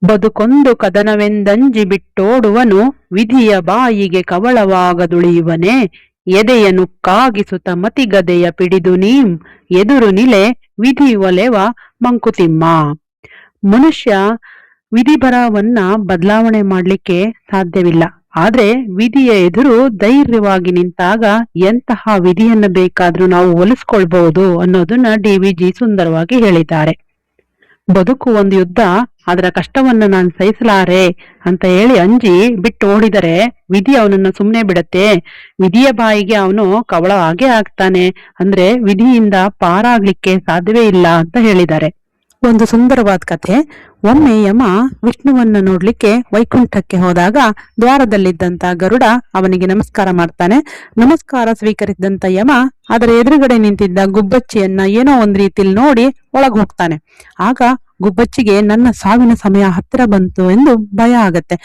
ಬದುಕೊಂದು ಕದನವೆಂದಂಜಿ ಬಿಟ್ಟೋಡುವನು, ವಿಧಿಯ ಬಾಯಿಗೆ ಕವಳವಾಗದುಳಿಯುವನೇ. ಎದೆಯನು ಕಾಗಿಸುತ್ತ ಮತಿಗದೆಯ ಪಿಡಿದು ನೀಂ, ಎದುರು ನಿಲೆ ವಿಧಿ ಒಲೆವ ಮಂಕುತಿಮ್ಮ. ಮನುಷ್ಯ ವಿಧಿಬರವನ್ನ ಬದಲಾವಣೆ ಮಾಡ್ಲಿಕ್ಕೆ ಸಾಧ್ಯವಿಲ್ಲ. ಆದ್ರೆ ವಿಧಿಯ ಎದುರು ಧೈರ್ಯವಾಗಿ ನಿಂತಾಗ ಎಂತಹ ವಿಧಿಯನ್ನ ಬೇಕಾದ್ರೂ ನಾವು ಒಲಿಸ್ಕೊಳ್ಬಹುದು ಅನ್ನೋದನ್ನ ಡಿ.ವಿ.ಜಿ. ಸುಂದರವಾಗಿ ಹೇಳಿದ್ದಾರೆ. ಬದುಕು ಒಂದು ಯುದ್ಧ, ಅದರ ಕಷ್ಟವನ್ನ ನಾನು ಸಹಿಸಲಾರೆ ಅಂತ ಹೇಳಿ ಅಂಜಿ ಬಿಟ್ಟು ಓಡಿದರೆ ವಿಧಿ ಅವನನ್ನ ಸುಮ್ನೆ ಬಿಡತ್ತೆ. ವಿಧಿಯ ಬಾಯಿಗೆ ಅವನು ಕವಳ ಆಗೇ ಆಗ್ತಾನೆ. ಅಂದ್ರೆ ವಿಧಿಯಿಂದ ಪಾರಾಗ್ಲಿಕ್ಕೆ ಸಾಧ್ಯವೇ ಇಲ್ಲ ಅಂತ ಹೇಳಿದ್ದಾರೆ. ಒಂದು ಸುಂದರವಾದ ಕಥೆ. ಒಮ್ಮೆ ಯಮ ವಿಷ್ಣುವನ್ನ ನೋಡ್ಲಿಕ್ಕೆ ವೈಕುಂಠಕ್ಕೆ ಹೋದಾಗ ದ್ವಾರದಲ್ಲಿದ್ದಂತ ಗರುಡ ಅವನಿಗೆ ನಮಸ್ಕಾರ ಮಾಡ್ತಾನೆ. ನಮಸ್ಕಾರ ಸ್ವೀಕರಿಸಿದಂತ ಯಮ ಅದರ ಎದುರುಗಡೆ ನಿಂತಿದ್ದ ಗುಬ್ಬಚ್ಚಿಯನ್ನ ಏನೋ ಒಂದ್ ರೀತಿಲಿ ನೋಡಿ ಒಳಗ್ ಹೋಗ್ತಾನೆ. ಆಗ ಗುಬ್ಬಚ್ಚಿಗೆ ನನ್ನ ಸಾವಿನ ಸಮಯ ಹತ್ತಿರ ಬಂತು ಎಂದು ಭಯ ಆಗತ್ತೆ.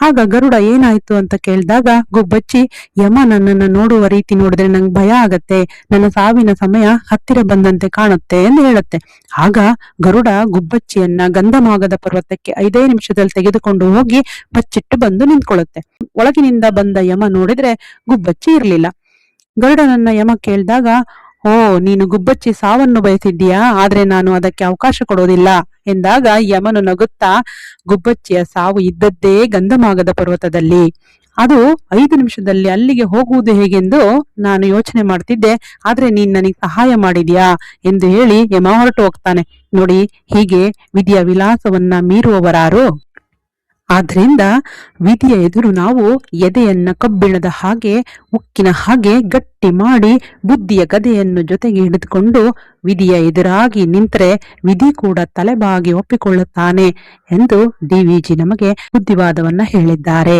ಆಗ ಗರುಡ ಏನಾಯ್ತು ಅಂತ ಕೇಳಿದಾಗ ಗುಬ್ಬಚ್ಚಿ, ಯಮ ನನ್ನನ್ನು ನೋಡುವ ರೀತಿ ನೋಡಿದ್ರೆ ನಂಗೆ ಭಯ ಆಗತ್ತೆ, ನನ್ನ ಸಾವಿನ ಸಮಯ ಹತ್ತಿರ ಬಂದಂತೆ ಕಾಣುತ್ತೆ ಎಂದು ಹೇಳುತ್ತೆ. ಆಗ ಗರುಡ ಗುಬ್ಬಚ್ಚಿಯನ್ನ ಗಂಧಮಾಗದ ಪರ್ವತಕ್ಕೆ 5 ನಿಮಿಷದಲ್ಲಿ ತೆಗೆದುಕೊಂಡು ಹೋಗಿ ಬಚ್ಚಿಟ್ಟು ಬಂದು ನಿಂತ್ಕೊಳ್ಳುತ್ತೆ. ಒಳಗಿನಿಂದ ಬಂದ ಯಮ ನೋಡಿದ್ರೆ ಗುಬ್ಬಚ್ಚಿ ಇರ್ಲಿಲ್ಲ. ಗರುಡನನ್ನ ಯಮ ಕೇಳಿದಾಗ, ಓ, ನೀನು ಗುಬ್ಬಚ್ಚಿ ಸಾವನ್ನು ಬಯಸಿದ್ದೀಯಾ, ಆದ್ರೆ ನಾನು ಅದಕ್ಕೆ ಅವಕಾಶ ಕೊಡೋದಿಲ್ಲ ಎಂದಾಗ ಯಮನು ನಗುತ್ತಾ, ಗುಬ್ಬಚ್ಚಿಯ ಸಾವು ಇದ್ದದ್ದೇ ಗಂಧಮಾಗದ ಪರ್ವತದಲ್ಲಿ, ಅದು 5 ನಿಮಿಷದಲ್ಲಿ ಅಲ್ಲಿಗೆ ಹೋಗುವುದು ಹೇಗೆಂದು ನಾನು ಯೋಚನೆ ಮಾಡ್ತಿದ್ದೆ, ಆದ್ರೆ ನೀನ್ ನನಗೆ ಸಹಾಯ ಮಾಡಿದ್ಯಾ ಎಂದು ಹೇಳಿ ಯಮ ಹೊರಟು ಹೋಗ್ತಾನೆ. ನೋಡಿ, ಹೀಗೆ ವಿಧಿಯ ವಿಲಾಸವನ್ನ ಮೀರುವವರಾರು. ಆದ್ರಿಂದ ವಿಧಿಯ ಎದುರು ನಾವು ಎದೆಯನ್ನ ಕಬ್ಬಿಣದ ಹಾಗೆ, ಉಕ್ಕಿನ ಹಾಗೆ ಗಟ್ಟಿ ಮಾಡಿ ಬುದ್ಧಿಯ ಗದೆಯನ್ನು ಜೊತೆಗೆ ಹಿಡಿದುಕೊಂಡು ವಿಧಿಯ ಎದುರಾಗಿ ನಿಂತರೆ ವಿಧಿ ಕೂಡ ತಲೆಬಾಗಿ ಒಪ್ಪಿಕೊಳ್ಳುತ್ತಾನೆ ಎಂದು ಡಿ.ವಿ.ಜಿ. ನಮಗೆ ಬುದ್ಧಿವಾದವನ್ನ ಹೇಳಿದ್ದಾರೆ.